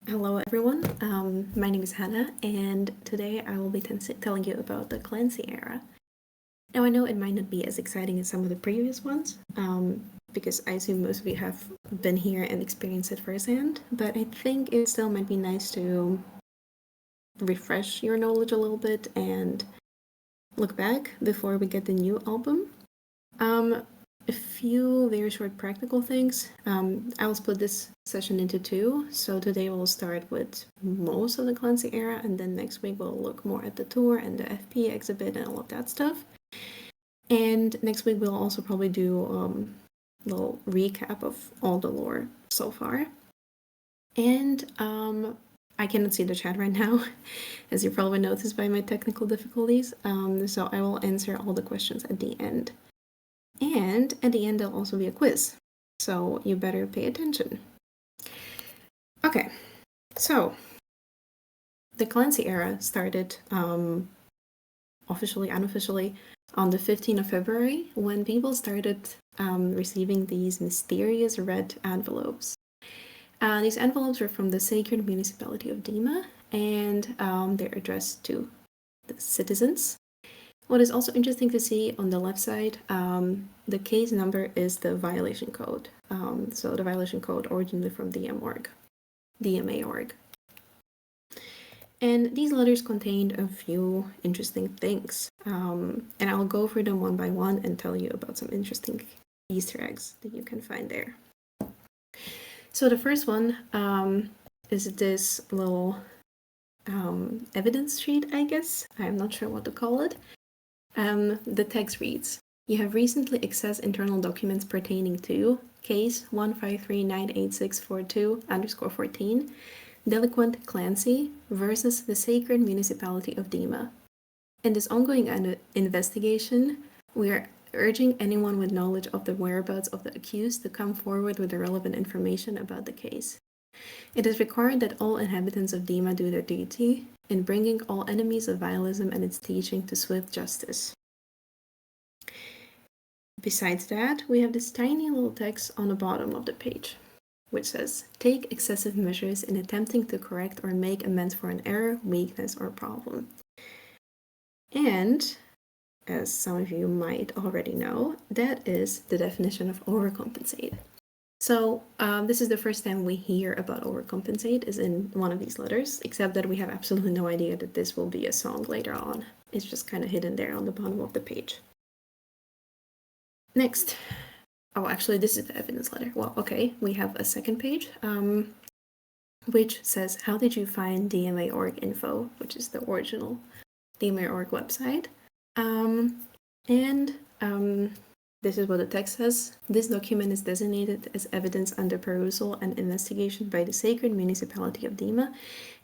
Hello everyone, my name is Hannah, and today I will be telling you about the Clancy era. Now I know it might not be as exciting as some of the previous ones, because I assume most of you have been here and experienced it firsthand, but I think it still might be nice to refresh your knowledge a little bit and look back before we get the new album. A few very short practical things. I will split this session into two. So today we'll start with most of the Clancy era, and then next week we'll look more at the tour and the FP exhibit and all of that stuff. And next week we'll also probably do a little recap of all the lore so far. And I cannot see the chat right now, as you probably noticed by my technical difficulties. So I will answer all the questions at the end. And at the end, there'll also be a quiz, so you better pay attention. Okay, so the Clancy era started officially, unofficially, on the 15th of February, when people started receiving these mysterious red envelopes. These envelopes are from the sacred municipality of Dima, and they're addressed to the citizens. What is also interesting to see on the left side, the case number is the violation code. So the violation code originally from dmaorg. And these letters contained a few interesting things. And I'll go through them one by one and tell you about some interesting Easter eggs that you can find there. So the first one is this little evidence sheet, I guess. I'm not sure what to call it. The text reads, "You have recently accessed internal documents pertaining to case 1539864 _14, delinquent Clancy versus the sacred municipality of Dima. In this ongoing investigation, we are urging anyone with knowledge of the whereabouts of the accused to come forward with the relevant information about the case. It is required that all inhabitants of Dima do their duty in bringing all enemies of vialism and its teaching to swift justice." Besides that, we have this tiny little text on the bottom of the page, which says, "Take excessive measures in attempting to correct or make amends for an error, weakness, or problem." And, as some of you might already know, that is the definition of overcompensate. So this is the first time we hear about overcompensate is in one of these letters, except that we have absolutely no idea that this will be a song later on. It's just kind of hidden there on the bottom of the page. Next. Oh, actually, this is the evidence letter. Well, okay, we have a second page, which says, "How did you find dmaorg info?" which is the original dmaorg website. This is what the text says. "This document is designated as evidence under perusal and investigation by the sacred municipality of Dima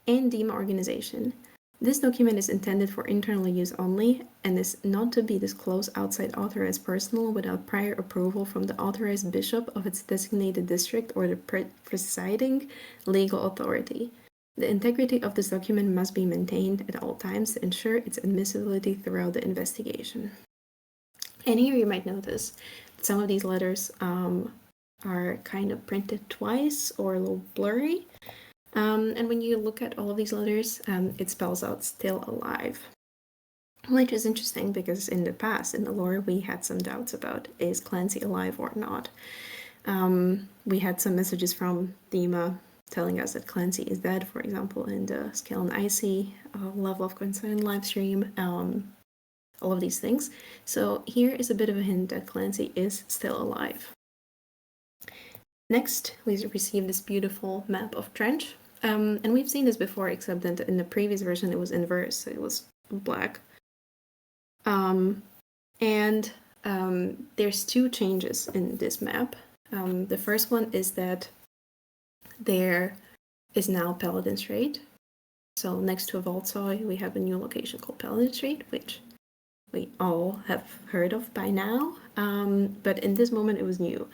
and Dima organization. This document is intended for internal use only and is not to be disclosed outside authorized personnel without prior approval from the authorized bishop of its designated district or the presiding legal authority. The integrity of this document must be maintained at all times to ensure its admissibility throughout the investigation." And here you might notice that some of these letters are kind of printed twice or a little blurry. And when you look at all of these letters, it spells out "still alive," which is interesting because in the past, in the lore, we had some doubts about is Clancy alive or not. We had some messages from Dima telling us that Clancy is dead, for example, in the Scale and Icy Level of Concern live stream. All of these things. So here is a bit of a hint that Clancy is still alive. Next, we receive this beautiful map of Trench. And we've seen this before, except that in the previous version it was inverse, so it was black. There's two changes in this map. The first one is that there is now Paladin Strait. So next to Valtsoy, we have a new location called Paladin Strait, which we all have heard of by now, but in this moment it was new.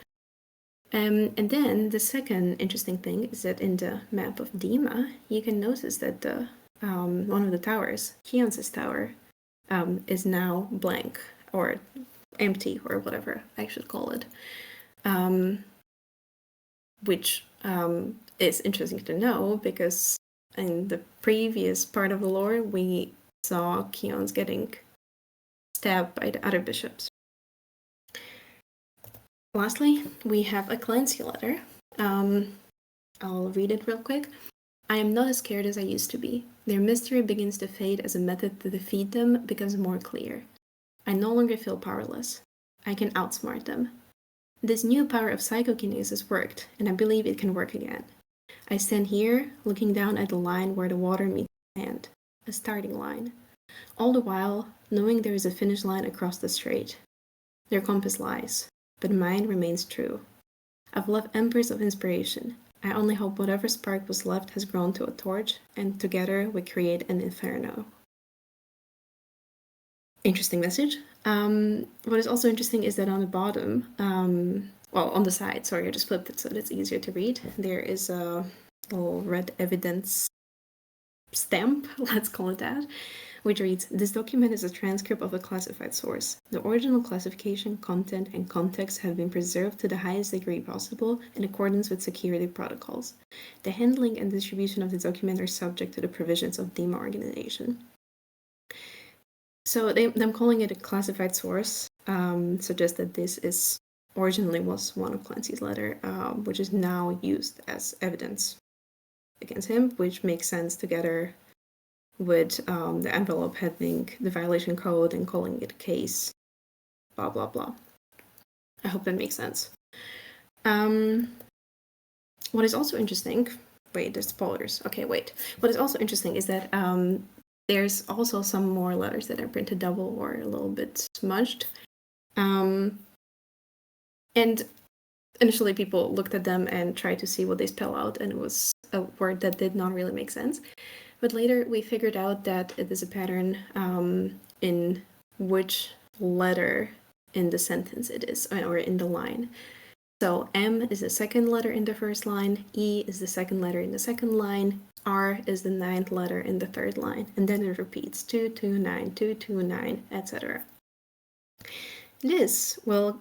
And then the second interesting thing is that in the map of Dima, you can notice that the one of the towers, Keon's tower, is now blank or empty or whatever I should call it, which is interesting to know because in the previous part of the lore, we saw Keons getting stabbed by the other bishops. Lastly, we have a Clancy letter. I'll read it real quick. I am not as scared as I used to be. Their mystery begins to fade as a method to defeat them becomes more clear. I no longer feel powerless. I can outsmart them. This new power of psychokinesis worked, and I believe it can work again. I stand here, looking down at the line where the water meets my hand, a starting line. All the while, knowing there is a finish line across the strait. Their compass lies, but mine remains true. I've left embers of inspiration. I only hope whatever spark was left has grown to a torch, and together we create an inferno. Interesting message. What is also interesting is that on the bottom, well, on the side, sorry, I just flipped it so that it's easier to read. There is a little red evidence stamp, let's call it that, which reads, this document is a transcript of a classified source. The original classification, content, and context have been preserved to the highest degree possible in accordance with security protocols. The handling and distribution of the document are subject to the provisions of DEMA organization. So them calling it a classified source suggests that this is originally was one of Clancy's letter, which is now used as evidence against him, which makes sense together with the envelope having the violation code and calling it a case, blah, blah, blah. I hope that makes sense. What is also interesting, wait, there's spoilers. Okay, wait. What is also interesting is that there's also some more letters that are printed double or a little bit smudged. And initially people looked at them and tried to see what they spell out, and it was a word that did not really make sense. But later we figured out that it is a pattern in which letter in the sentence it is, or in the line. So M is the second letter in the first line, E is the second letter in the second line, R is the ninth letter in the third line, and then it repeats 229, 229, etc. This will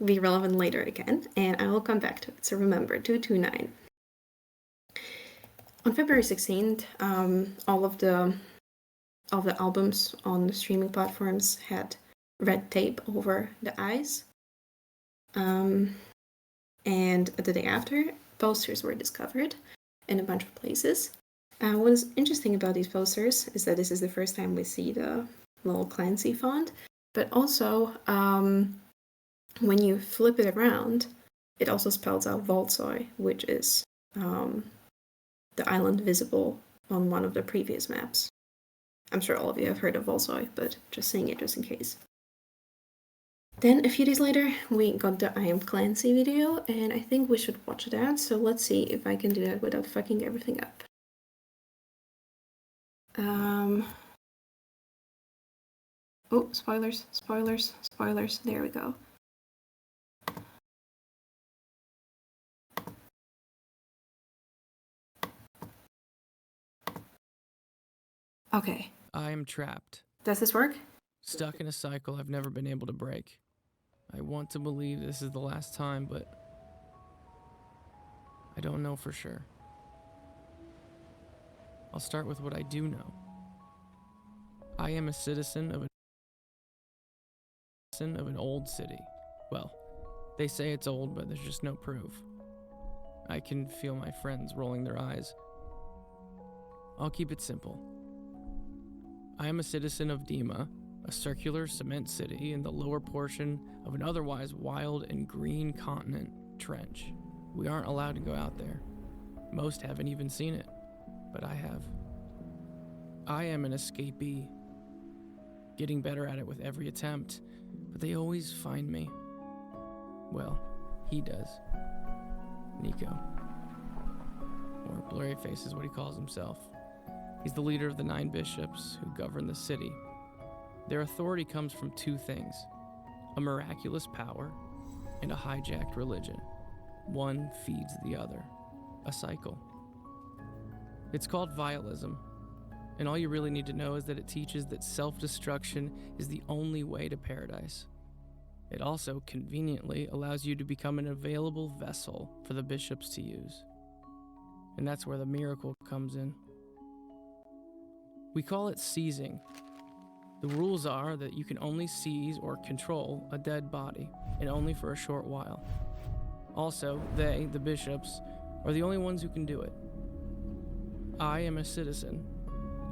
be relevant later again, and I will come back to it, so remember, 229. On February 16th, all of the albums on the streaming platforms had red tape over the eyes. And the day after, posters were discovered in a bunch of places. What is interesting about these posters is that this is the first time we see the little Clancy font, but also when you flip it around, it also spells out Voltsoy, which is the island visible on one of the previous maps. I'm sure all of you have heard of Voltsoy, but just saying it just in case. Then a few days later, we got the I Am Clancy video, and I think we should watch that, so let's see if I can do that without fucking everything up. Oh, spoilers, spoilers, spoilers, there we go. Okay. I am trapped. Does this work? Stuck in a cycle I've never been able to break. I want to believe this is the last time, but I don't know for sure. I'll start with what I do know. I am a citizen of an old city. Well, they say it's old, but there's just no proof. I can feel my friends rolling their eyes. I'll keep it simple. I am a citizen of Dima, a circular cement city in the lower portion of an otherwise wild and green continent trench. We aren't allowed to go out there. Most haven't even seen it, but I have. I am an escapee, getting better at it with every attempt, but they always find me. Well, he does. Nico. Or Blurryface is what he calls himself. He's the leader of the 9 bishops who govern the city. Their authority comes from 2 things: a miraculous power and a hijacked religion. One feeds the other. A cycle. It's called vialism, and all you really need to know is that it teaches that self-destruction is the only way to paradise. It also conveniently allows you to become an available vessel for the bishops to use. And that's where the miracle comes in. We call it seizing. The rules are that you can only seize or control a dead body, and only for a short while. Also, they, the bishops, are the only ones who can do it. I am a citizen,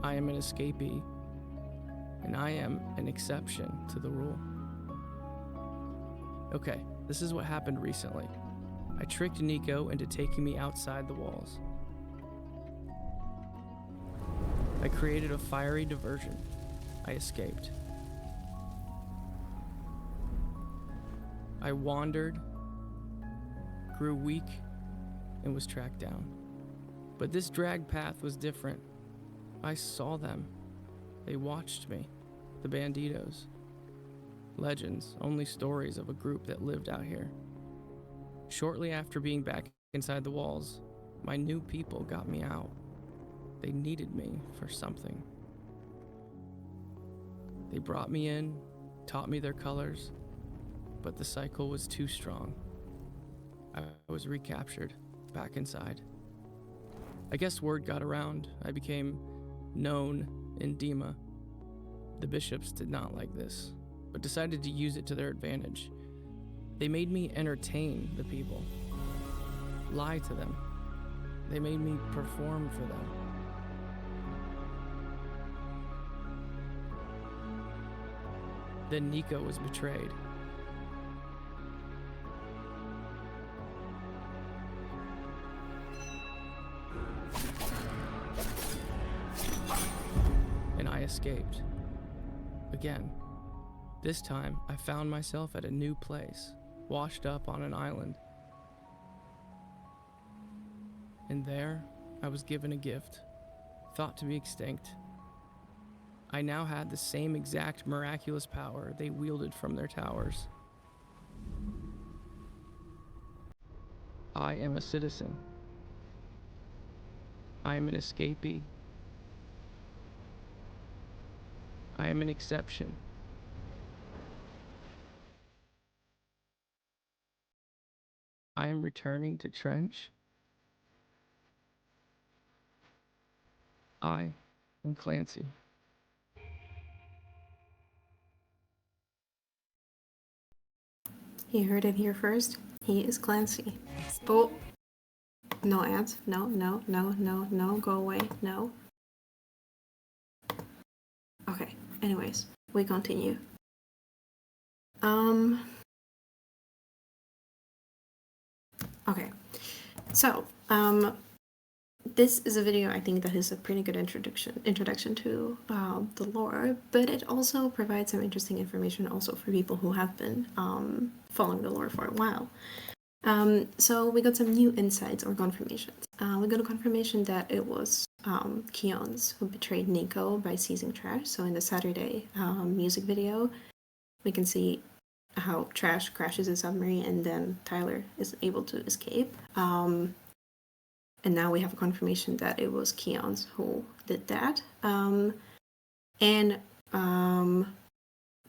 I am an escapee, and I am an exception to the rule. Okay, this is what happened recently. I tricked Nico into taking me outside the walls. I created a fiery diversion. I escaped. I wandered, grew weak, and was tracked down. But this drag path was different. I saw them. They watched me. The banditos. Legends, only stories of a group that lived out here. Shortly after being back inside the walls, my new people got me out. They needed me for something. They brought me in, taught me their colors, but the cycle was too strong. I was recaptured, back inside. I guess word got around. I became known in Dima. The bishops did not like this, but decided to use it to their advantage. They made me entertain the people, lie to them. They made me perform for them. Then Nico was betrayed. And I escaped. Again. This time, I found myself at a new place, washed up on an island. And there, I was given a gift, thought to be extinct. I now had the same exact miraculous power they wielded from their towers. I am a citizen. I am an escapee. I am an exception. I am returning to Trench. I am Clancy. You heard it here first. He is Clancy. Oh, no ads. No, no, no, no, no. Go away. No. Okay. Anyways, we continue. Okay. So, this is a video I think that is a pretty good introduction to the lore, but it also provides some interesting information also for people who have been following the lore for a while. So we got some new insights or confirmations. We got a confirmation that it was Keons who betrayed Nico by seizing Trash. So in the Saturday music video, we can see how Trash crashes a submarine and then Tyler is able to escape. And now we have a confirmation that it was Keons who did that.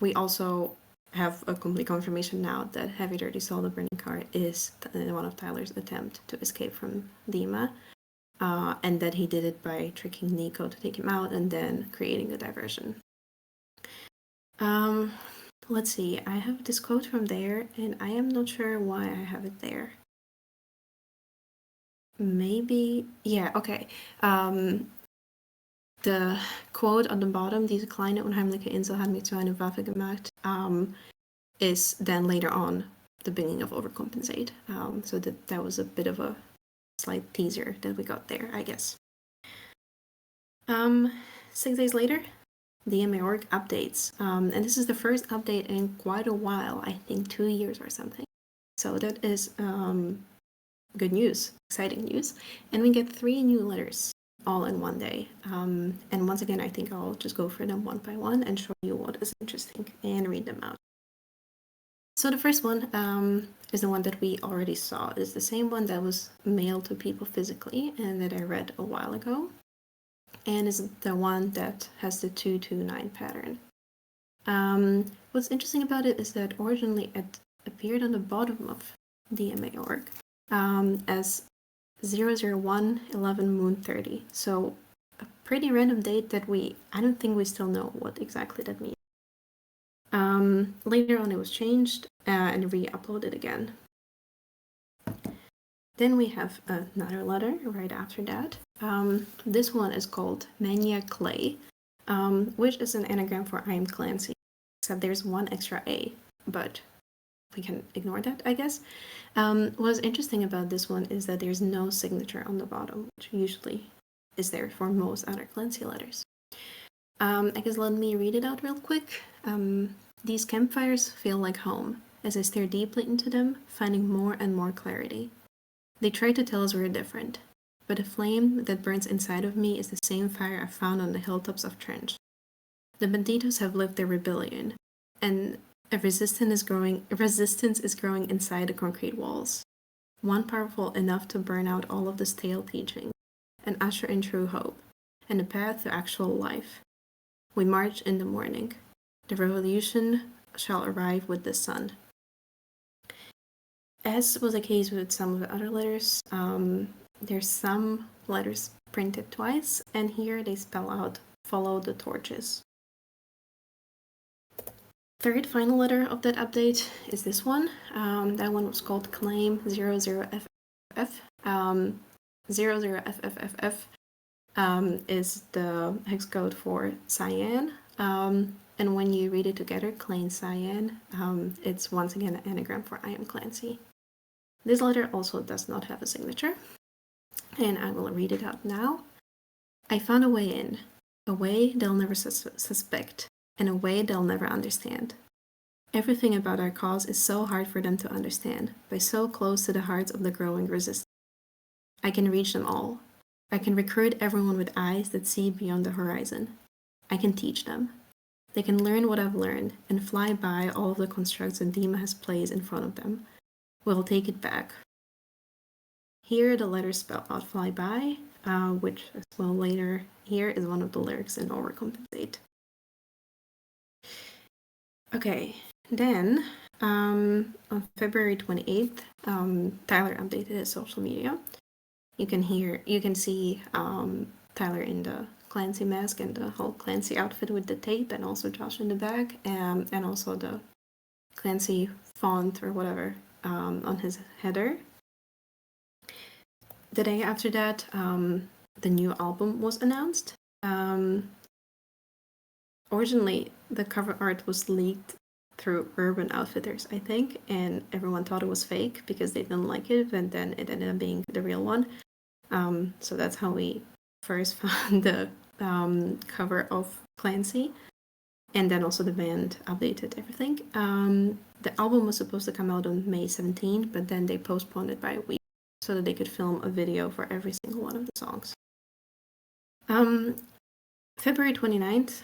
We also have a complete confirmation now that Heavy Dirty Soul, the burning car, is one of Tyler's attempt to escape from Dima. And that he did it by tricking Nico to take him out and then creating a diversion. Let's see, I have this quote from there, and I am not sure why I have it there. Maybe, yeah, okay. The quote on the bottom, diese kleine unheimliche Insel hat mich zu einer Waffe gemacht, is then later on the beginning of Overcompensate. So that was a bit of a slight teaser that we got there, I guess. 6 days later, dmaorg updates. And this is the first update in quite a while, I think 2 years or something. So that is good news, exciting news. And we get 3 new letters all in one day. And once again, I think I'll just go through them one by one and show you what is interesting and read them out. So the first one is the one that we already saw. It's the same one that was mailed to people physically and that I read a while ago. And is the one that has the 229 pattern. What's interesting about it is that originally it appeared on the bottom of dmaorg as 00111 Moon 30. So a pretty random date that I don't think we still know what exactly that means. Later on it was changed and re-uploaded again. Then we have another letter right after that. This one is called Mania Clay, which is an anagram for I am Clancy, except there's one extra A, but we can ignore that, I guess. What's interesting about this one is that there's no signature on the bottom, which usually is there for most other Clancy letters. I guess let me read it out real quick. These campfires feel like home, as I stare deeply into them, finding more and more clarity. They try to tell us we're different, but the flame that burns inside of me is the same fire I found on the hilltops of Trench. The banditos have lived their rebellion, and a resistance is growing inside the concrete walls. One powerful enough to burn out all of the stale teaching, and usher in true hope, and a path to actual life. We march in the morning. The revolution shall arrive with the sun. As was the case with some of the other letters, there's some letters printed twice, and here they spell out follow the torches. Third final letter of that update is this one. That one was called Claim 00FFF. 00FFFF is the hex code for cyan. And when you read it together, Claim Cyan, it's once again an anagram for I am Clancy. This letter also does not have a signature, and I will read it out now. I found a way in, a way they'll never suspect, and a way they'll never understand. Everything about our cause is so hard for them to understand, but so close to the hearts of the growing resistance. I can reach them all. I can recruit everyone with eyes that see beyond the horizon. I can teach them. They can learn what I've learned and fly by all of the constructs that Dima has placed in front of them. We'll take it back. Here the letters spell out fly by, which as well later here is one of the lyrics in Overcompensate. Okay, then on February 28th, Tyler updated his social media. You can see Tyler in the Clancy mask and the whole Clancy outfit with the tape, and also Josh in the back, and also the Clancy font or whatever on his header. The day after that, the new album was announced. Originally, the cover art was leaked through Urban Outfitters, I think, and everyone thought it was fake because they didn't like it, and then it ended up being the real one. So that's how we first found the cover of Clancy, and then also the band updated everything. The album was supposed to come out on May 17th, but then they postponed it by a week so that they could film a video for every single one of the songs. February 29th,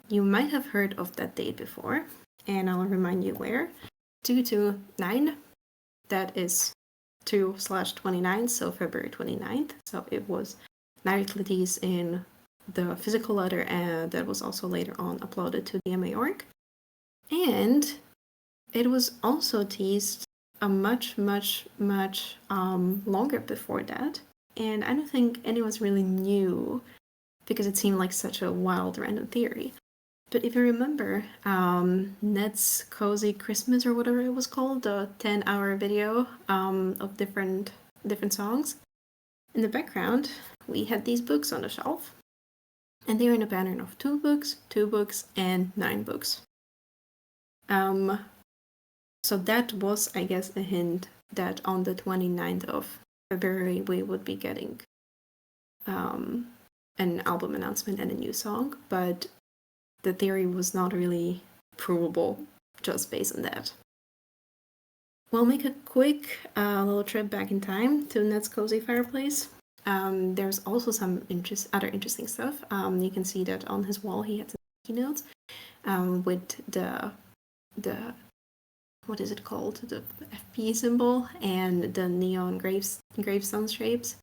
you might have heard of that date before, and I'll remind you where. 229, that is 2/29, so February 29th. So it was directly teased in the physical letter, and that was also later on uploaded to dmaorg. And it was also teased a much longer before that, and I don't think anyone's really knew because it seemed like such a wild random theory. But if you remember Ned's Cozy Christmas or whatever it was called, the 10-hour video of different songs, in the background we had these books on the shelf, and they were in a pattern of 2 books, 2 books, and 9 books. So that was, I guess, a hint that on the 29th of February we would be getting an album announcement and a new song, but the theory was not really provable just based on that. We'll make a quick little trip back in time to Ned's Cozy Fireplace. There's also some other interesting stuff. You can see that on his wall he had some sticky notes with the what is it called? The FP symbol and the neon gravestone shapes.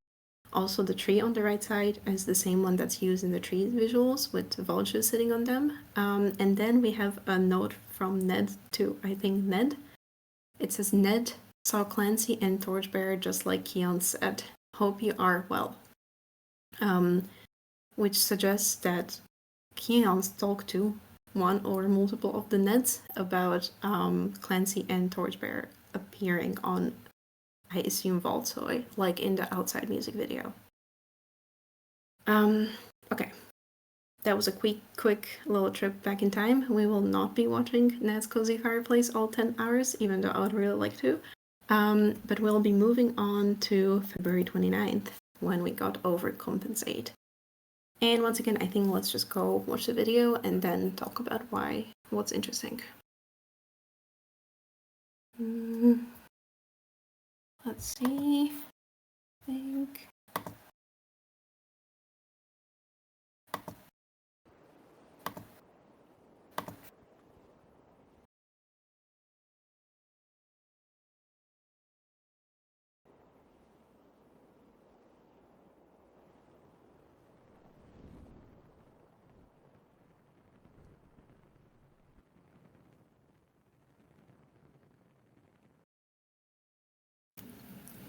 Also, the tree on the right side is the same one that's used in the tree visuals with vultures sitting on them. And then we have a note from Ned to, I think, Ned. It says, Ned, saw Clancy and Torchbearer just like Keon said. Hope you are well. Which suggests that Keon's talked to one or multiple of the Neds about Clancy and Torchbearer appearing on, I assume, Voltsoy, like in the outside music video. Okay. That was a quick little trip back in time. We will not be watching Ned's Cozy Fireplace all 10 hours, even though I would really like to. But we'll be moving on to February 29th, when we got Overcompensate. And once again, I think let's just go watch the video and then talk about what's interesting. Let's see. I think.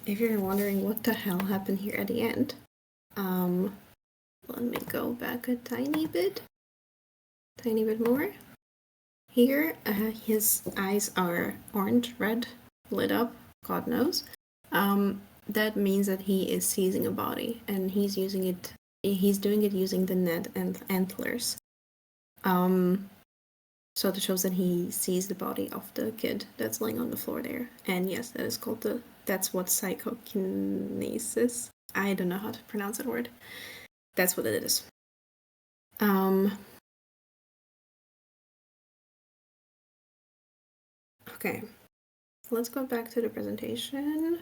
If you're wondering what the hell happened here at the end, let me go back a tiny bit more. Here, his eyes are orange, red, lit up, God knows. That means that he is seizing a body, and he's doing it using the net and antlers. So it shows that he sees the body of the kid that's laying on the floor there. And yes, that is called that's what psychokinesis. I don't know how to pronounce that word. That's what it is. Okay, let's go back to the presentation.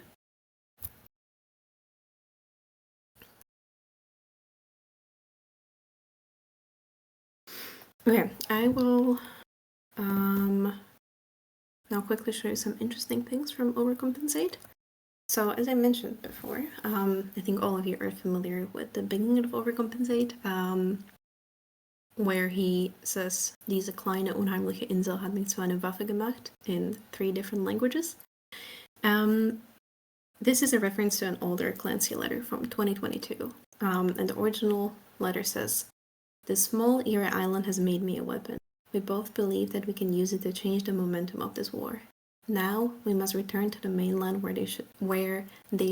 Okay, I will now quickly show you some interesting things from Overcompensate. So as I mentioned before, I think all of you are familiar with the beginning of Overcompensate, where he says, diese kleine unheimliche Insel hat mich zu einer Waffe gemacht, in 3 different languages. This is a reference to an older Clancy letter from 2022, and the original letter says, "This small eerie island has made me a weapon. We both believe that we can use it to change the momentum of this war. Now we must return to the mainland where they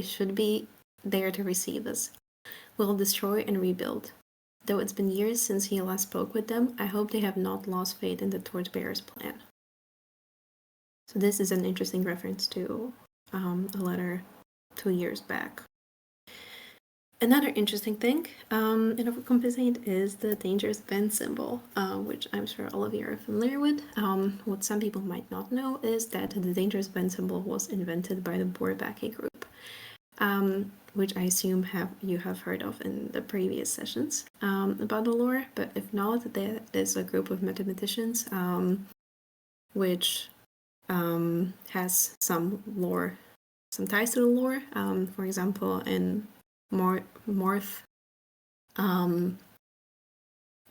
should be there to receive us. We'll destroy and rebuild. Though it's been years since he last spoke with them, I hope they have not lost faith in the Torchbearer's plan." So this is an interesting reference to a letter 2 years back. Another interesting thing in Overcompensate is the dangerous bend symbol, which I'm sure all of you are familiar with. What some people might not know is that the dangerous bend symbol was invented by the Bourbaki group, which I assume you have heard of in the previous sessions about the lore, but if not, there is a group of mathematicians which has some lore, some ties to the lore. For example, in Morph,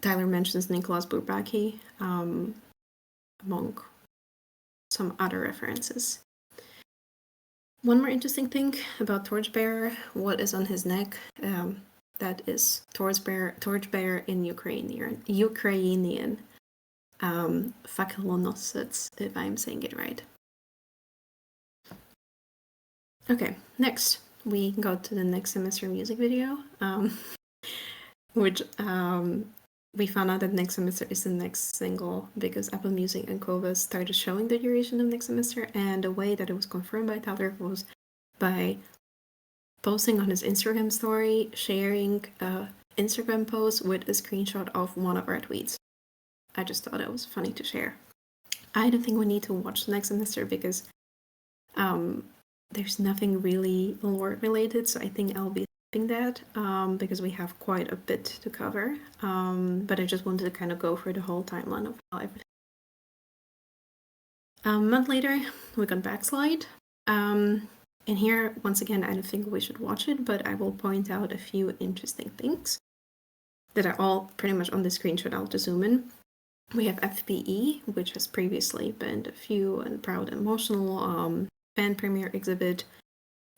Tyler mentions Nicholas Bourbaki, among some other references. One more interesting thing about Torchbearer, what is on his neck, that is Torchbearer in Ukrainian, fakelonosets, if I'm saying it right. Okay, next we go to the next semester music video, which we found out that next semester is the next single because Apple Music and Kova started showing the duration of next semester, and the way that it was confirmed by Tyler was by posting on his Instagram story, sharing an Instagram post with a screenshot of one of our tweets. I just thought it was funny to share. I don't think we need to watch next semester because there's nothing really lore related, so I think I'll be skipping that because we have quite a bit to cover. But I just wanted to kind of go through the whole timeline of how everything. A month later, we got Backslide. And here, once again, I don't think we should watch it, but I will point out a few interesting things that are all pretty much on the screenshot. I'll just zoom in. We have FPE, which has previously been the few and proud and emotional band premiere exhibit,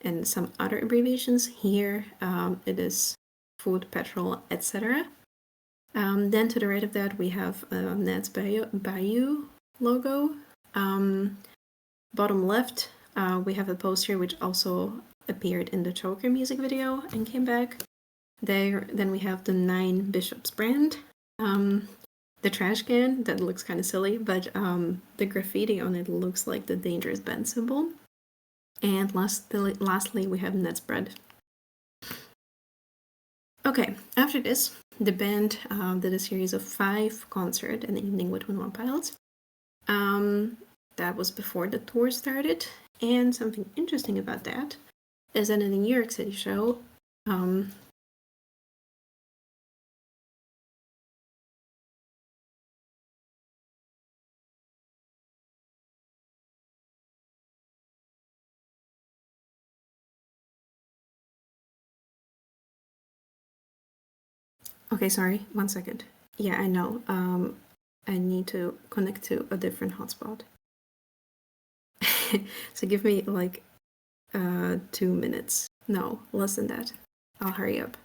and some other abbreviations. Here it is food, petrol, etc. Then to the right of that we have Ned's Bayou logo. Bottom left we have a poster which also appeared in the Choker music video and came back. Then we have the 9 Bishops brand. The trash can, that looks kind of silly, but the graffiti on it looks like the Dangerous Band symbol. And lastly we have Ned's bread. Okay, after this, the band did a series of 5 concerts in the evening with 21 Pilots. That was before the tour started, and something interesting about that is that in the New York City show, okay, sorry, 1 second. Yeah, I know. I need to connect to a different hotspot. So give me like 2 minutes. No, less than that. I'll hurry up.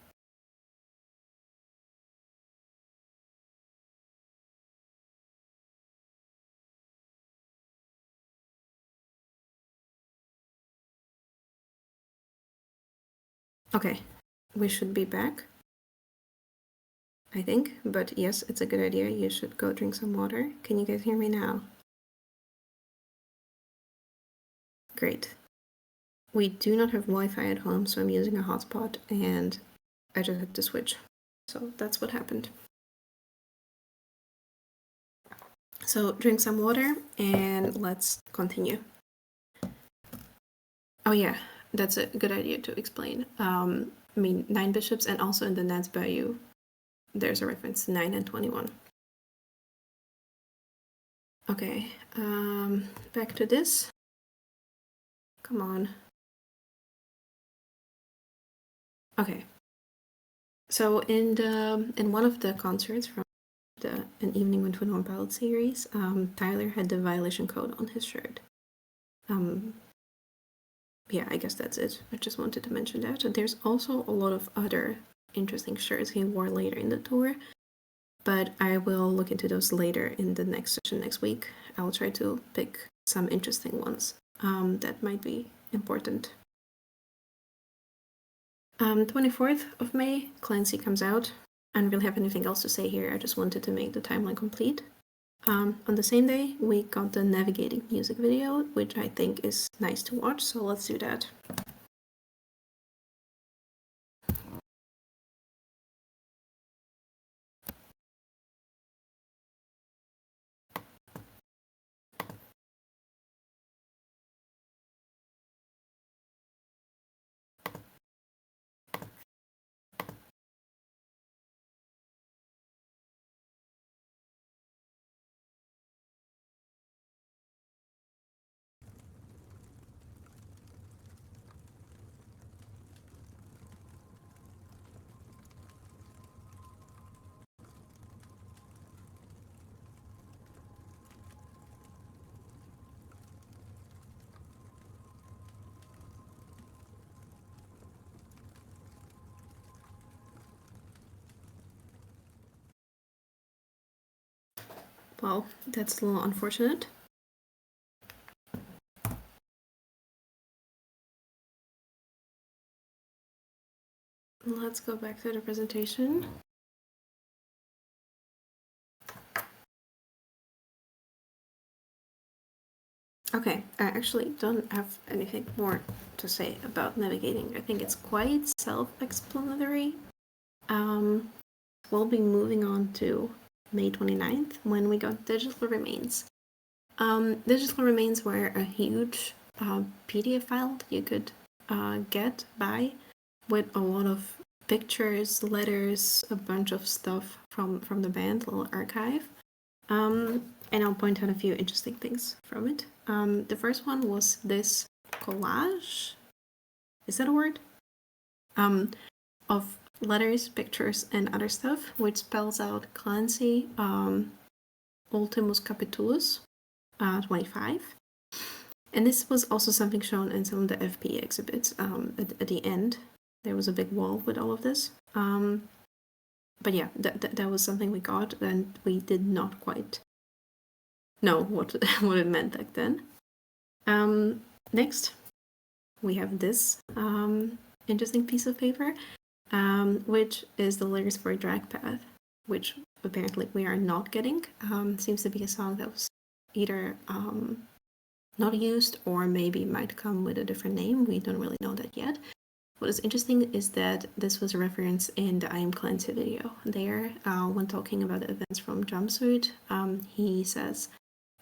Okay, we should be back, I think, but yes, it's a good idea. You should go drink some water. Can you guys hear me now? Great. We do not have Wi-Fi at home, so I'm using a hotspot, and I just had to switch. So that's what happened. So drink some water, and let's continue. Oh yeah, that's a good idea to explain. I mean, 9 bishops, and also in the Ned's Bayou, there's a reference to 9 and 21. Okay, back to this. Come on. Okay. So in one of the concerts from An Evening with 21 Pilots series, Tyler had the violation code on his shirt. Yeah, I guess that's it. I just wanted to mention that. There's also a lot of other interesting shirts he wore later in the tour, but I will look into those later in the next session next week. I'll try to pick some interesting ones that might be important. 24th of May, Clancy comes out. I don't really have anything else to say here. I just wanted to make the timeline complete. On the same day, we got the Navigating music video, which I think is nice to watch, so let's do that. Well, that's a little unfortunate. Let's go back to the presentation. Okay, I actually don't have anything more to say about Navigating. I think it's quite self-explanatory. We'll be moving on to May 29th when we got Digital Remains. Digital Remains were a huge PDF file that you could buy with a lot of pictures, letters, a bunch of stuff from the band, little archive. And I'll point out a few interesting things from it. The first one was this collage. Is that a word? Of letters, pictures, and other stuff, which spells out Clancy, Ultimus Capitulus, 25. And this was also something shown in some of the FP exhibits. At the end, there was a big wall with all of this. But yeah, that was something we got, and we did not quite know what what it meant back then. Next, we have this interesting piece of paper, which is the lyrics for Drag Path, which apparently we are not getting. Seems to be a song that was either not used or maybe might come with a different name. We don't really know that yet. What is interesting is that this was a reference in the I Am Clancy video. There, when talking about the events from Jumpsuit, he says,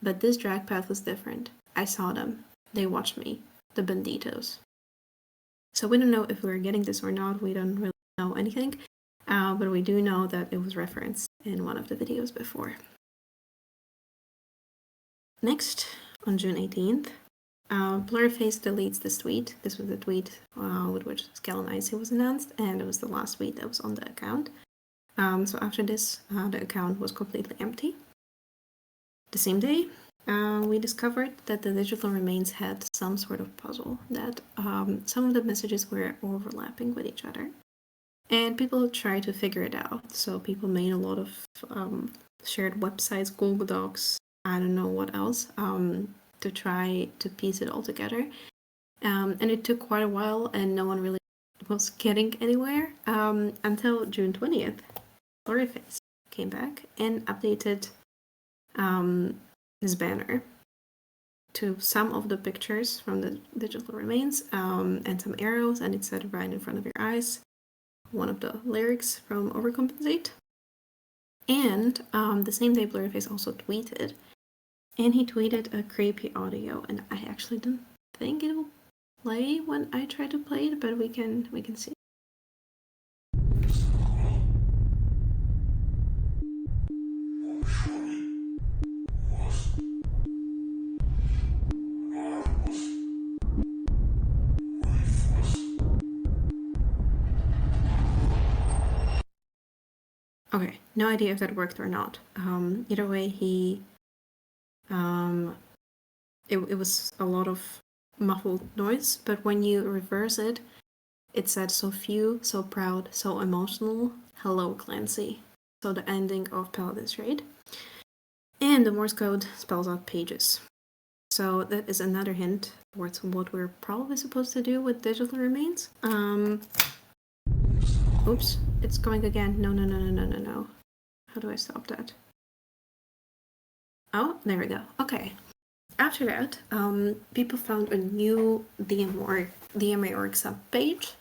"But this drag path was different. I saw them. They watched me. The banditos." So we don't know if we're getting this or not. We don't really know anything. But we do know that it was referenced in one of the videos before. Next, on June 18th, Blurface deletes this tweet. This was the tweet with which Skull and Icy was announced, and it was the last tweet that was on the account. So after this, the account was completely empty. The same day, we discovered that the digital remains had some sort of puzzle, that some of the messages were overlapping with each other. And people tried to figure it out. So people made a lot of shared websites, Google Docs, I don't know what else, to try to piece it all together. And it took quite a while, and no one really was getting anywhere until June 20th. Blurryface came back and updated this banner to some of the pictures from the digital remains and some arrows, and it said "right in front of your eyes," one of the lyrics from Overcompensate. And the same day, Blurryface also tweeted, and he tweeted a creepy audio, and I actually don't think it will play when I try to play it, but we can see. Okay, no idea if that worked or not. Either way, it was a lot of muffled noise, but when you reverse it, it said "so few, so proud, so emotional, hello Clancy." So the ending of Paladin Strait. And the Morse code spells out pages. So that is another hint towards what we're probably supposed to do with digital remains. Oops, it's going again. No. How do I stop that? Oh, there we go. Okay. After that, people found a new dmaorg subpage,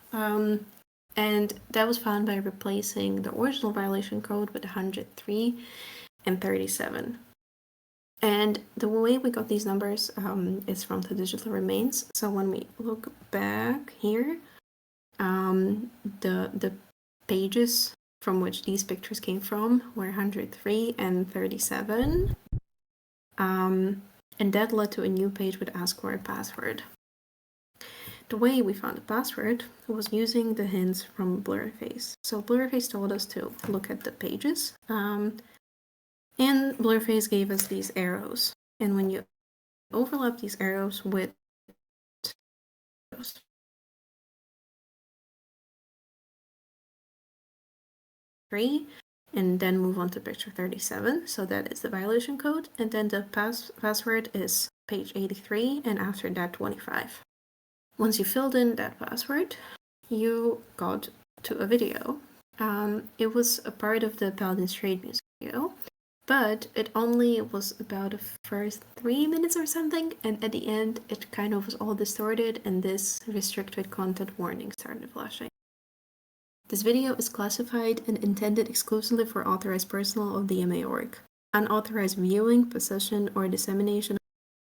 and that was found by replacing the original violation code with 103 and 37. And the way we got these numbers is from the digital remains. So when we look back here, the pages from which these pictures came from were 103 and 37. And that led to a new page with ask for a password. The way we found the password was using the hints from Blurryface. So Blurryface told us to look at the pages, and Blurryface gave us these arrows. And when you overlap these arrows with three, and then move on to picture 37, so that is the violation code, and then the password is page 83, and after that 25. Once you filled in that password, you got to a video. It was a part of the Paladin Strait music video, but it only was about the first 3 minutes or something, and at the end it kind of was all distorted, and this restricted content warning started flashing. This video is classified and intended exclusively for authorized personnel of dmaorg. Unauthorized viewing, possession, or dissemination of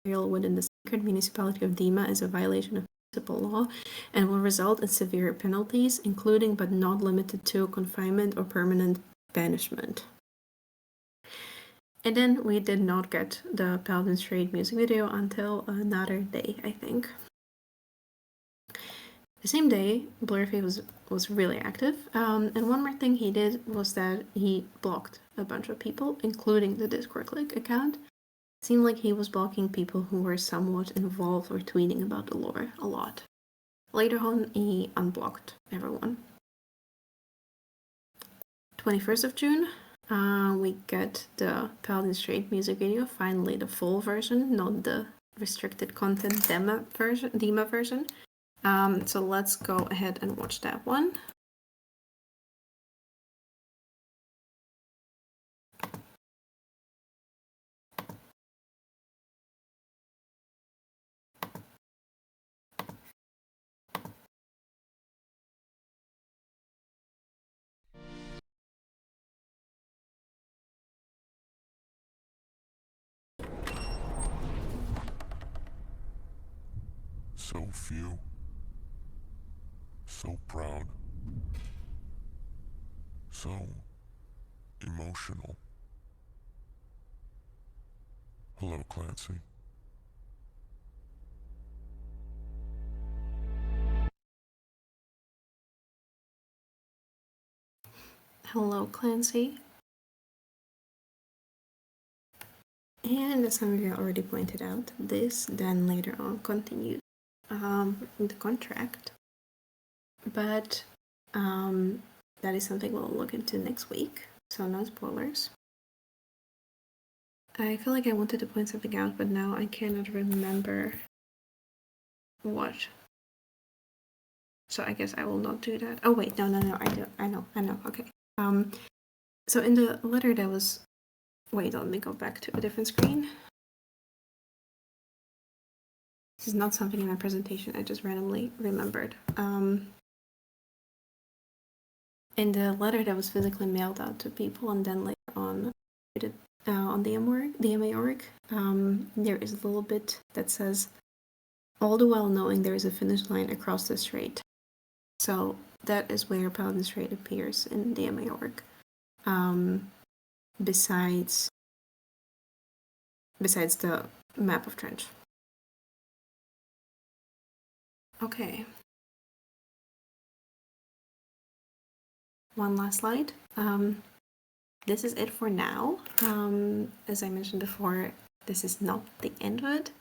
material within the sacred municipality of Dima is a violation of municipal law and will result in severe penalties, including but not limited to confinement or permanent banishment. And then we did not get the Paladin Strait music video until another day, I think. The same day, Blurryface was really active, and one more thing he did was that he blocked a bunch of people, including the Discord Clique account. seemed like he was blocking people who were somewhat involved or tweeting about the lore a lot. Later on, he unblocked everyone. 21st of June, we got the Paladin Strait music video, finally the full version, not the restricted content demo version. So let's go ahead and watch that one. So few. So proud. So emotional. Hello, Clancy. Hello, Clancy. And as some of you already pointed out, this then later on continued the contract. But that is something we'll look into next week, so no spoilers. I feel like I wanted to point something out, but now I cannot remember what. So I guess I will not do that. Oh wait, no, I do. I know. Okay. So in the letter that was, wait, let me go back to a different screen. This is not something in my presentation. I just randomly remembered. In the letter that was physically mailed out to people and then later on on dmaorg, there is a little bit that says, all the while knowing there is a finish line across the strait. So that is where Paladin Strait appears in dmaorg. Besides the map of Trench. Okay. One last slide. This is it for now. As I mentioned before, this is not the end of it.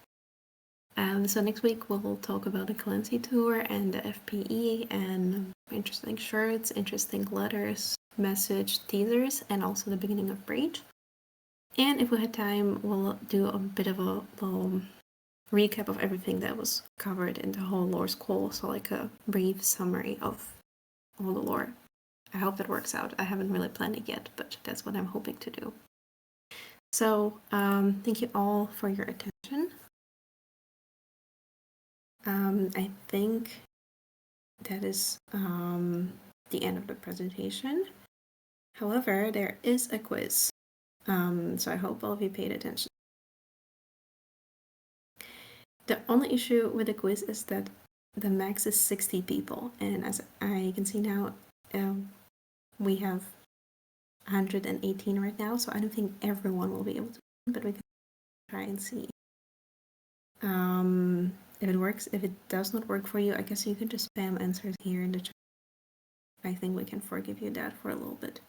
So next week we'll talk about the Clancy tour and the FPE and interesting shirts, interesting letters, message teasers, and also the beginning of Breach. And if we had time, we'll do a bit of a recap of everything that was covered in the whole lore school, so like a brief summary of all the lore. I hope that works out. I haven't really planned it yet, but that's what I'm hoping to do. So thank you all for your attention. I think that is the end of the presentation. However, there is a quiz, so I hope all of you paid attention. The only issue with the quiz is that the max is 60 people, and as I can see now, we have 118 right now, so I don't think everyone will be able to, but we can try and see if it works. If it does not work for you, I guess you can just spam answers here in the chat. I think we can forgive you that for a little bit.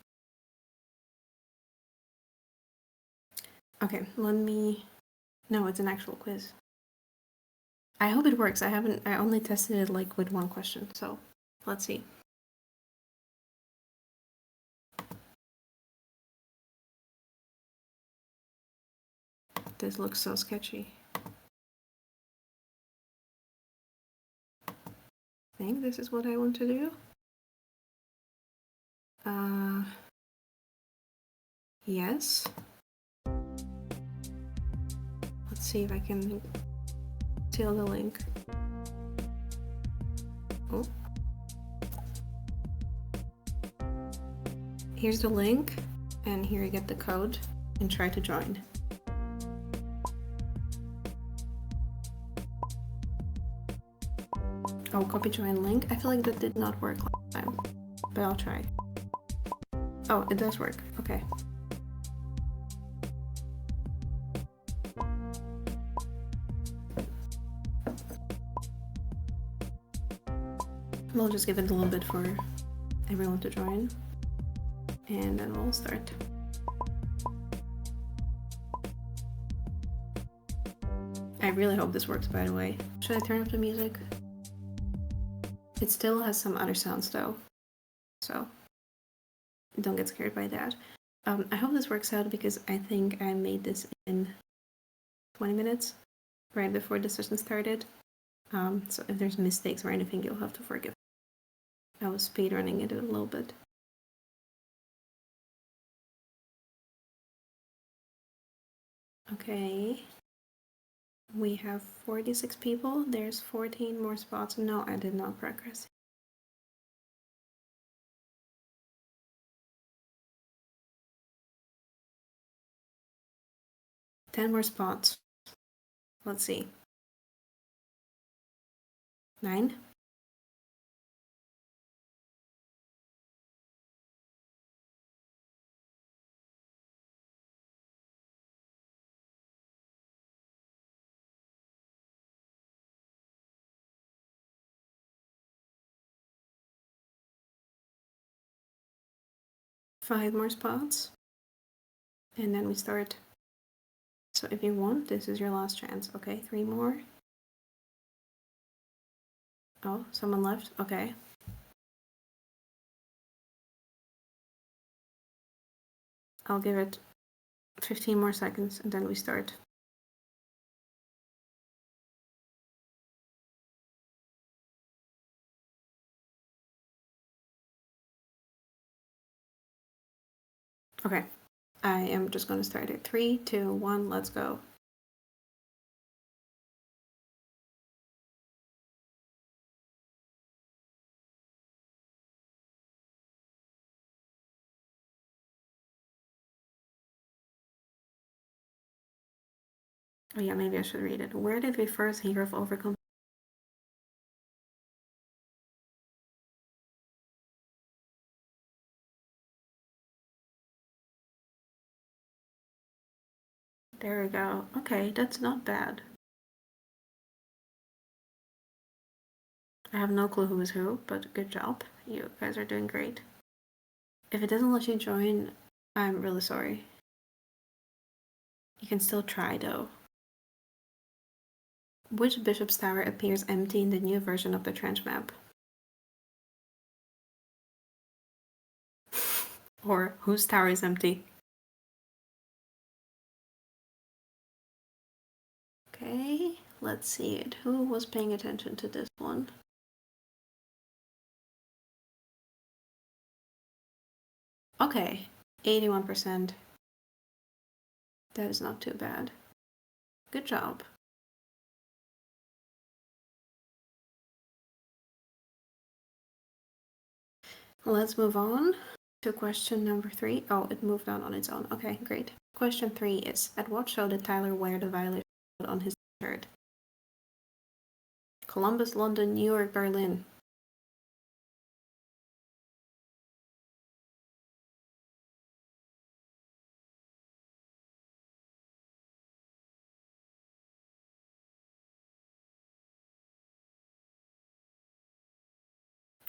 Okay, no, it's an actual quiz. I hope it works. I only tested it like with one question, so let's see. This looks so sketchy. I think this is what I want to do. Yes. Let's see if I can steal the link. Oh. Here's the link, and here you get the code, and try to join. Oh, copy join link. I feel like that did not work last time, but I'll try. Oh, it does work. Okay. We'll just give it a little bit for everyone to join, and then we'll start. really hope this works, by the way. Should I turn up the music? It still has some other sounds though, so don't get scared by that. I hope this works out because I think I made this in 20 minutes, right before the session started. So if there's mistakes or anything, you'll have to forgive. I was speedrunning it a little bit. Okay. We have 46 people. There's 14 more spots. No, I did not progress. Ten more spots. Let's see. 9. Five more spots. And then we start. So if you want, this is your last chance. Okay, 3 more. Oh, someone left? Okay. I'll give it 15 more seconds and then we start. Okay, I am just gonna start it. 3, 2, 1, let's go. Oh yeah, maybe I should read it. Where did we first hear of Overcompensate? There we go. Okay, that's not bad. I have no clue who is who, but good job. You guys are doing great. If it doesn't let you join, I'm really sorry. You can still try though. Which bishop's tower appears empty in the new version of the trench map? Or whose tower is empty? Okay, let's see it. Who was paying attention to this one? Okay, 81%. That is not too bad. Good job. Let's move on to question number 3. Oh, it moved on its own. Okay, great. Question 3 is, at what show did Tyler wear the violet on his shirt? Columbus, London, New York, Berlin.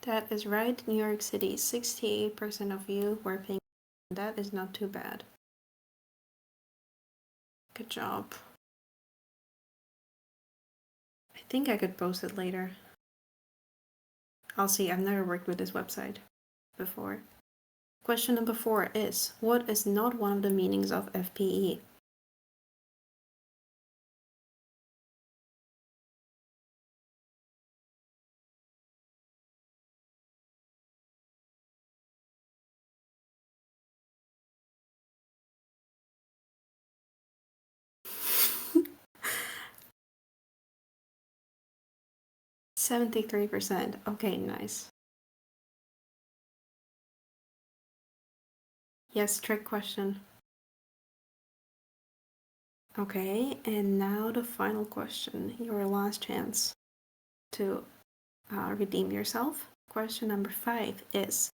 That is right, New York City. 68% of you were paying. That is not too bad. Good job. I think I could post it later. I'll see, I've never worked with this website before. Question number 4 is, what is not one of the meanings of FPE? %73%. Okay, nice. Yes, trick question. Okay, and now the final question. Your last chance to redeem yourself. Question number 5 is,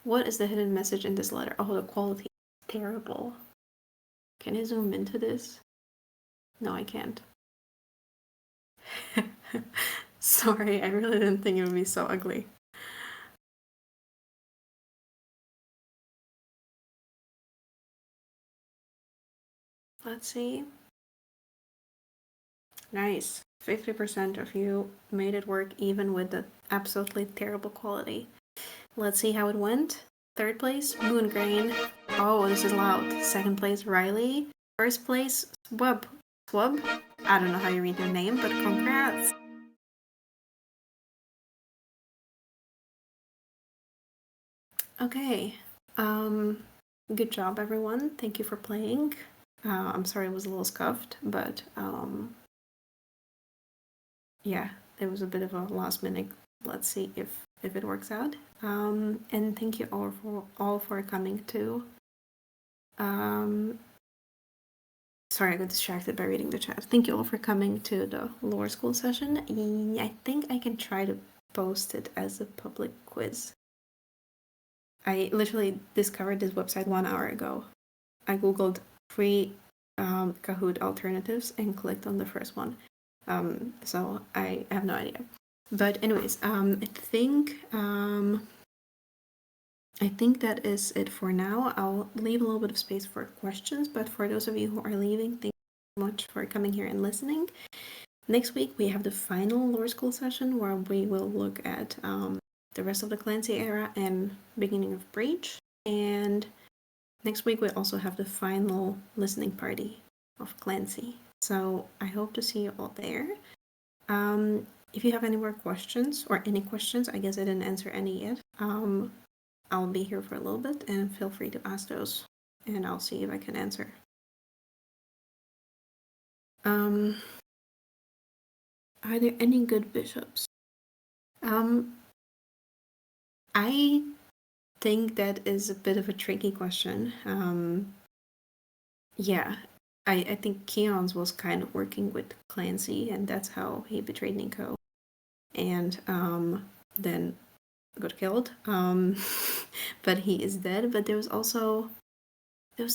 what is the hidden message in this letter? Oh, the quality is terrible. Can I zoom into this? No, I can't. Sorry, I really didn't think it would be so ugly. Let's see. Nice. 50% of you made it work even with the absolutely terrible quality. Let's see how it went. Third place, Moongrain. Oh, this is loud. Second place, Riley. First place, Swub. Swub? I don't know how you read your name, but congrats. Okay. Good job, everyone. Thank you for playing. I'm sorry it was a little scuffed, but yeah, it was a bit of a last minute. Let's see if it works out. And thank you all for coming to. Sorry, I got distracted by reading the chat. Thank you all for coming to the lore school session. I think I can try to post it as a public quiz. I literally discovered this website 1 hour ago. I googled free Kahoot alternatives and clicked on the first one. So I have no idea. But anyways, I think that is it for now. I'll leave a little bit of space for questions, but for those of you who are leaving, thank you so much for coming here and listening. Next week we have the final lore school session where we will look at the rest of the Clancy era and beginning of Breach. And next week we also have the final listening party of Clancy. So I hope to see you all there. If you have any more questions or any questions, I guess I didn't answer any yet. I'll be here for a little bit and feel free to ask those and I'll see if I can answer. Are there any good bishops? I think that is a bit of a tricky question. Yeah, I think Keon's was kind of working with Clancy and that's how he betrayed Nico and then got killed. But he is dead. But there was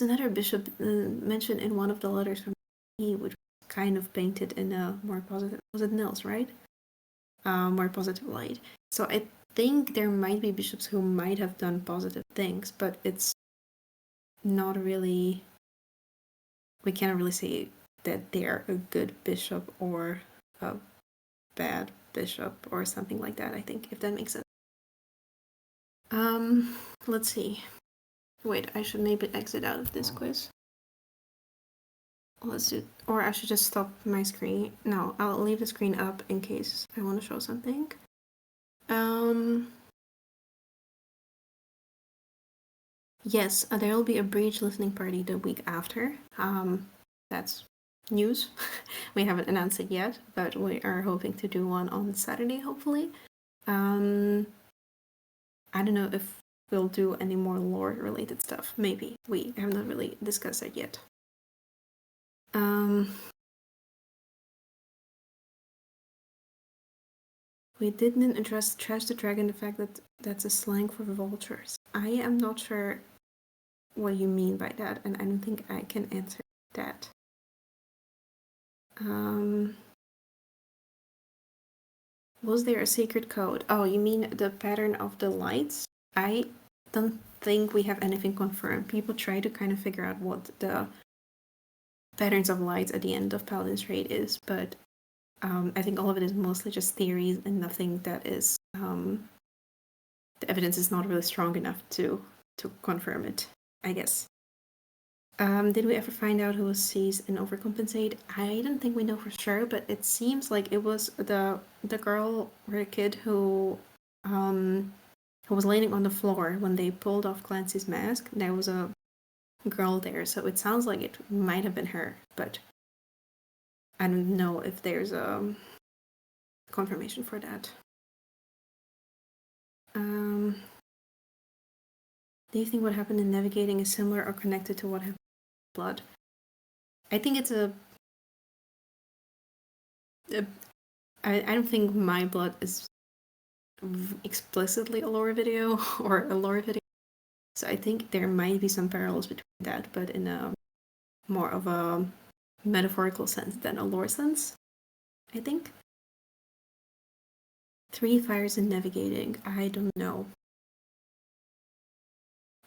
another bishop mentioned in one of the letters from he, which was kind of painted in a more positive. Was it Nils, right? More positive light. So I think there might be bishops who might have done positive things, but it's not really. We can't really say that they're a good bishop or a bad bishop or something like that. I think, if that makes sense. Let's see. Wait, I should maybe exit out of this quiz. Let's do, or I should just stop my screen. No, I'll leave the screen up in case I want to show something. Yes, there will be a Breach listening party the week after. That's news. We haven't announced it yet, but we are hoping to do one on Saturday, hopefully. I don't know if we'll do any more lore related stuff. Maybe. We have not really discussed it yet. We didn't address Trash the Dragon, the fact that that's a slang for vultures. I am not sure what you mean by that, and I don't think I can answer that. Was there a secret code? Oh, you mean the pattern of the lights? I don't think we have anything confirmed. People try to kind of figure out what the patterns of lights at the end of Paladin Strait is, but I think all of it is mostly just theories and nothing that is the evidence is not really strong enough to confirm it, I guess. Did we ever find out who was seized and Overcompensate? I don't think we know for sure, but it seems like it was the girl or the kid who was laying on the floor when they pulled off Clancy's mask. There was a girl there, so it sounds like it might have been her, but I don't know if there's a confirmation for that. Do you think what happened in navigating is similar or connected to what happened in blood? I think it's I don't think my blood is explicitly a lore video or a lore video. So I think there might be some parallels between that, but in a more of a metaphorical sense than a lore sense, I think. 3 fires in navigating. I don't know.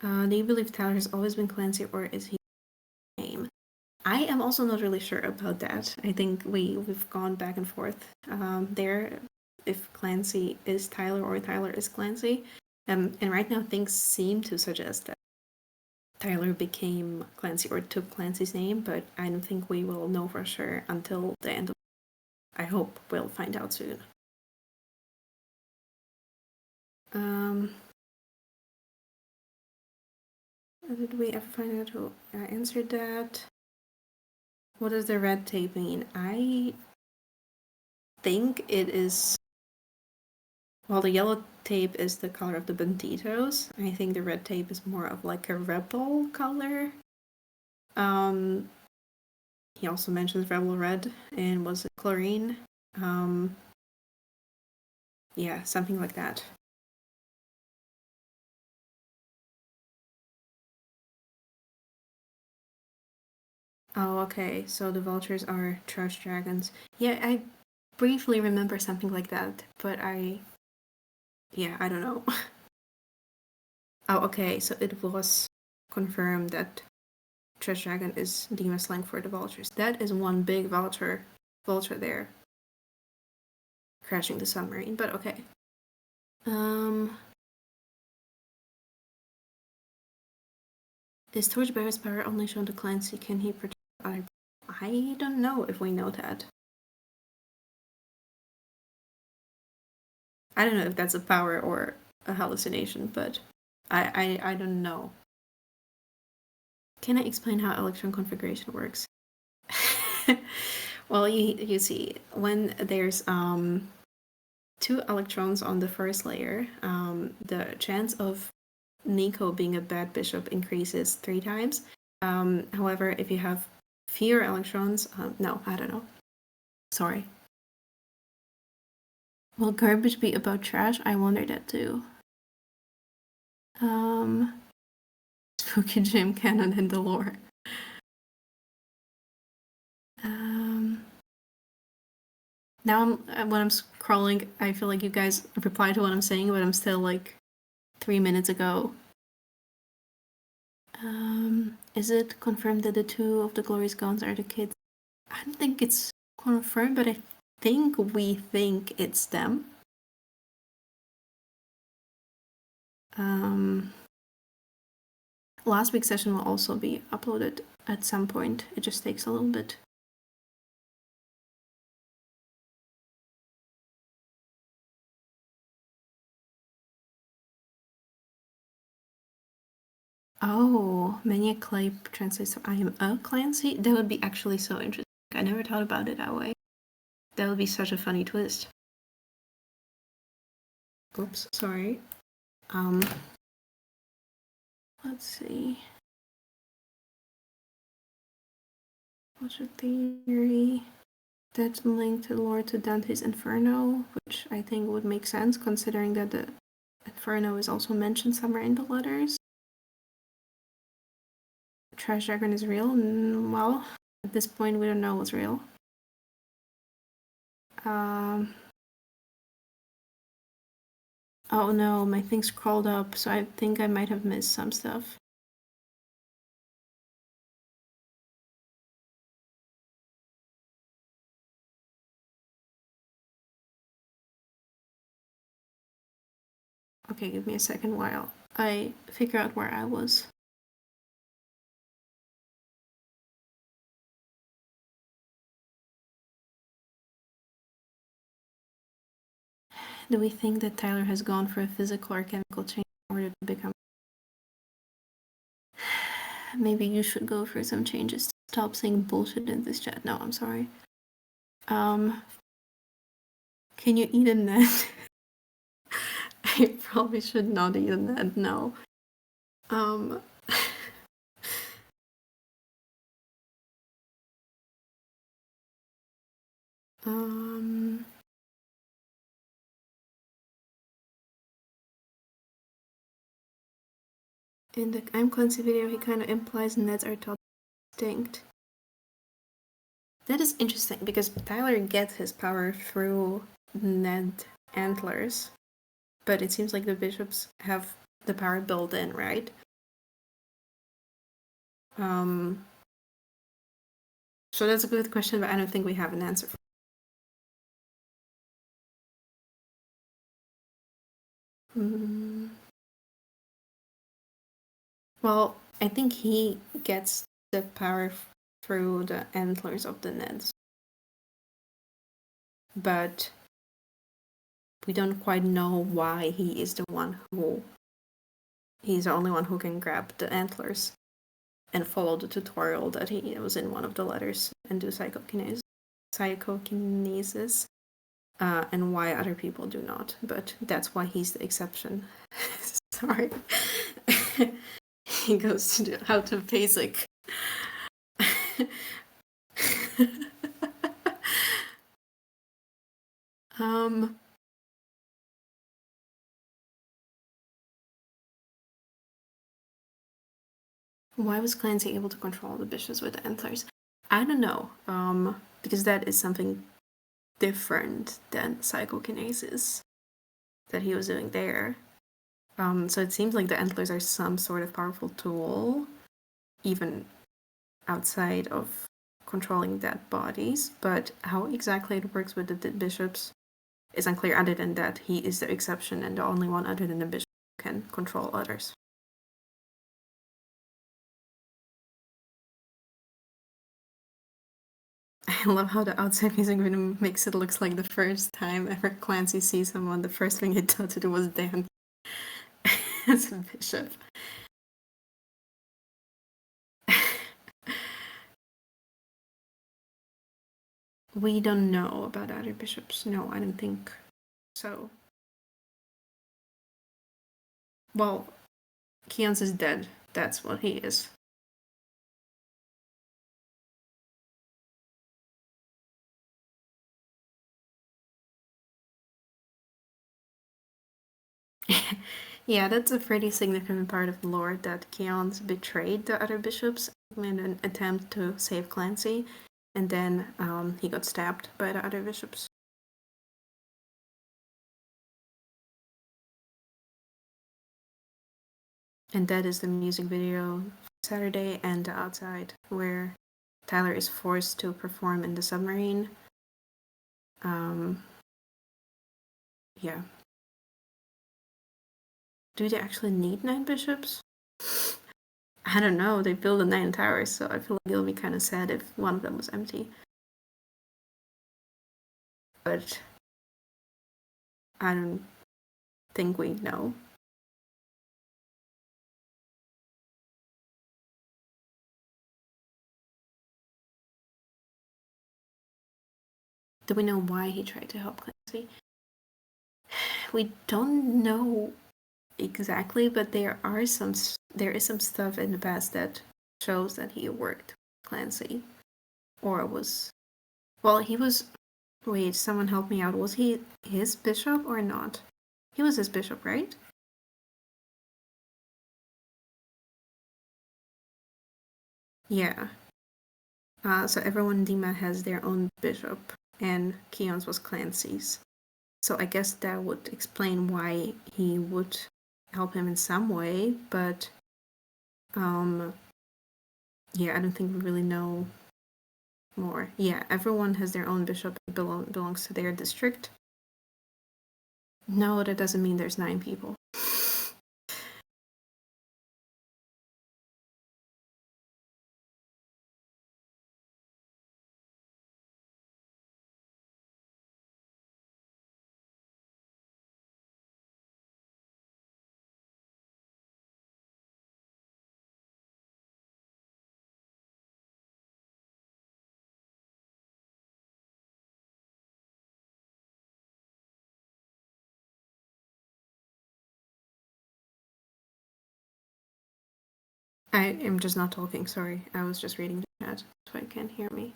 Do you believe Tyler has always been Clancy, or is he name? I am also not really sure about that. I think we've gone back and forth there, if Clancy is Tyler or Tyler is Clancy. And right now things seem to suggest that Tyler became Clancy or took Clancy's name, but I don't think we will know for sure until the end of. I hope we'll find out soon. Did we ever find out who answered that? What does the red tape mean? I think it is. Well, the yellow tape is the color of the banditos. I think the red tape is more of like a rebel color. He also mentions rebel red and was it chlorine? Yeah, something like that. Oh, okay. So the vultures are trash dragons. Yeah, I briefly remember something like that, but yeah, I don't know. Oh, okay. So it was confirmed that trash dragon is demon slang for the vultures. That is one big vulture there, crashing the submarine. But okay. Is Torchbearer's power only shown to Clancy? Can he protect other? I don't know if we know that. I don't know if that's a power or a hallucination, but I don't know. Can I explain how electron configuration works? Well, you see, when there's two electrons on the first layer, the chance of Nico being a bad bishop increases 3 times. However, if you have fewer electrons, no, I don't know. Sorry. Will garbage be about trash? I wonder that too. Spooky Jim canon in the lore. Now when I'm scrolling, I feel like you guys reply to what I'm saying, but I'm still like 3 minutes ago. Is it confirmed that the 2 of the Glory's guns are the kids? I don't think it's confirmed, but I think we think it's them. Last week's session will also be uploaded at some point. It just takes a little bit. Oh, Maniac Clay translates to I am a Clancy? That would be actually so interesting. I never thought about it that way. That would be such a funny twist. Oops, sorry. Let's see. What's your theory? That's linked to lore to Dante's Inferno, which I think would make sense considering that the Inferno is also mentioned somewhere in the letters. Trash Dragon is real? Well, at this point we don't know what's real. Oh no, my thing scrolled up, so I think I might have missed some stuff. Okay, give me a second while I figure out where I was. Do we think that Tyler has gone for a physical or chemical change in order to become? Maybe you should go for some changes to stop saying bullshit in this chat. No, I'm sorry. Can you eat a net? I probably should not eat a net, no. In the I'm Clancy video, he kind of implies nets are taught distinct. That is interesting because Tyler gets his power through net antlers, but it seems like the bishops have the power built in, right? So that's a good question, but I don't think we have an answer for it. Well, I think he gets the power through the antlers of the Neds. But we don't quite know why he is the one who... He's the only one who can grab the antlers and follow the tutorial that he was in one of the letters and do psychokinesis, and why other people do not. But that's why he's the exception. Sorry. He goes to how to basic. Why was Clancy able to control the bishops with the antlers? I don't know, because that is something different than psychokinesis that he was doing there. So it seems like the antlers are some sort of powerful tool, even outside of controlling dead bodies, but how exactly it works with the bishops is unclear, other than that he is the exception and the only one other than the bishop who can control others. I love how the outside music video makes it look like the first time ever Clancy sees someone, the first thing he thought to do was dance as a bishop. We don't know about other bishops. No, I don't think so. Well, Keon's is dead. That's what he is. Yeah, that's a pretty significant part of the lore, that Keon's betrayed the other bishops in an attempt to save Clancy, and then he got stabbed by the other bishops. And that is the music video Saturday and the outside, where Tyler is forced to perform in the submarine. Yeah. Do they actually need 9 bishops? I don't know, they built the 9 towers, so I feel like it'll be kind of sad if one of them was empty. But I don't think we know. Do we know why he tried to help Clancy? We don't know exactly, but there is some stuff in the past that shows that he worked with Clancy, or was... Well, he was... Wait, someone help me out. Was he his bishop or not? He was his bishop, right? Yeah. So everyone in Dima has their own bishop, and Keon's was Clancy's. So I guess that would explain why he would help him in some way, but yeah, I don't think we really know more. Yeah, everyone has their own bishop, belongs to their district. No, that doesn't mean there's 9 people. I am just not talking, sorry. I was just reading the chat, so I can't hear me.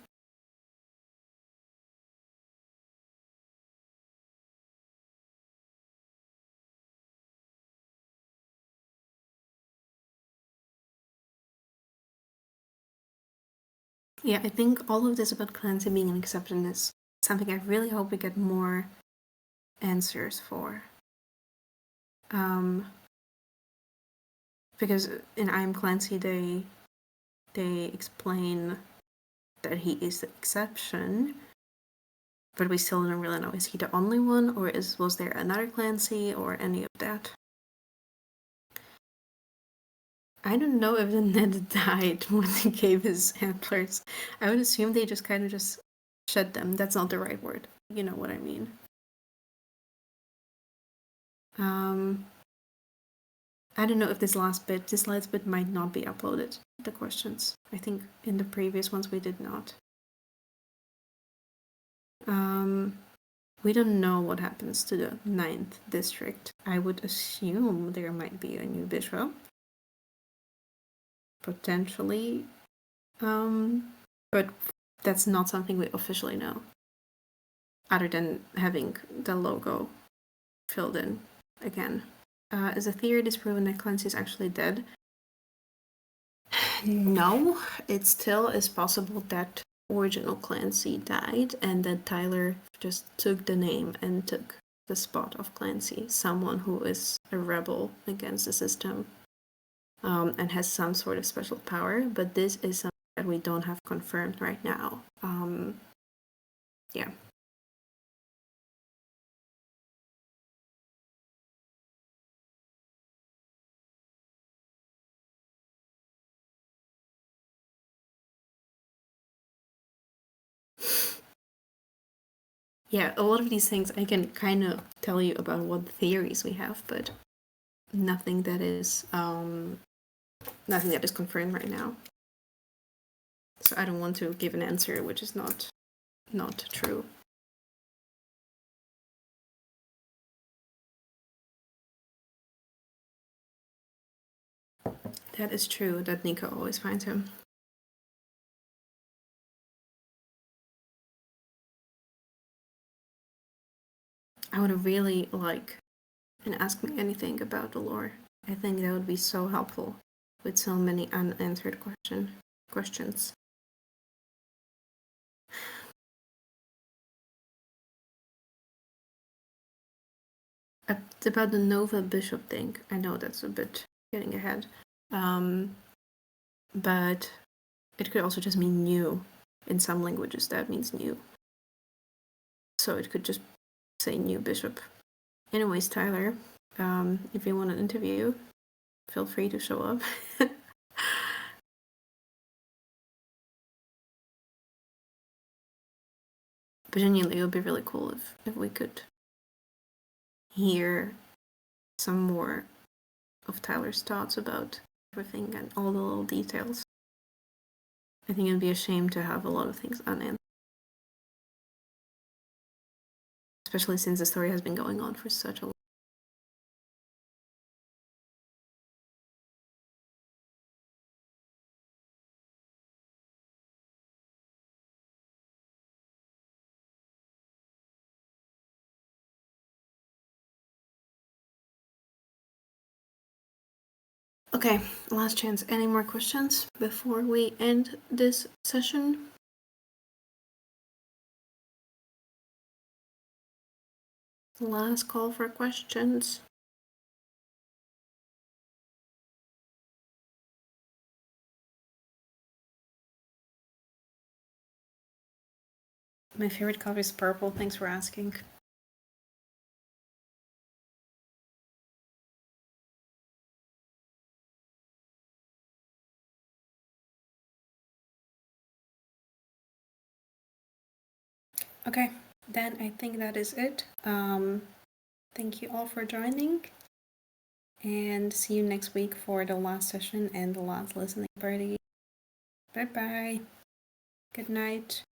Yeah, I think all of this about Clancy being an exception is something I really hope we get more answers for. Because in I Am Clancy they explain that he is the exception, but we still don't really know. Is he the only one, or was there another Clancy, or any of that? I don't know if the Ned died when he gave his antlers. I would assume they just kind of just shed them. That's not the right word. You know what I mean. I don't know if this last bit might not be uploaded, the questions. I think in the previous ones we did not. We don't know what happens to the 9th district. I would assume there might be a new bishop. Potentially. But that's not something we officially know. Other than having the logo filled in again. Is a theory disproven that Clancy is actually dead? No, it still is possible that original Clancy died and that Tyler just took the name and took the spot of Clancy, someone who is a rebel against the system and has some sort of special power, but this is something that we don't have confirmed right now. Yeah. Yeah, a lot of these things I can kind of tell you about what theories we have, but nothing that is confirmed right now. So I don't want to give an answer which is not true. That is true that Nico always finds him. I would really like an Ask Me Anything about the lore. I think that would be so helpful with so many unanswered questions. About the Nova Bishop thing, I know that's a bit getting ahead. But it could also just mean new. In some languages that means new. So it could just say new bishop. Anyways, Tyler, if you want an interview, feel free to show up. But genuinely, it would be really cool if we could hear some more of Tyler's thoughts about everything and all the little details. I think it would be a shame to have a lot of things unanswered. Especially since the story has been going on for such a long time. Okay, last chance. Any more questions before we end this session? Last call for questions. My favorite color is purple. Thanks for asking. Okay, then I think that is it. Thank you all for joining, and see you next week for the last session and the last listening party. Bye bye. Good night.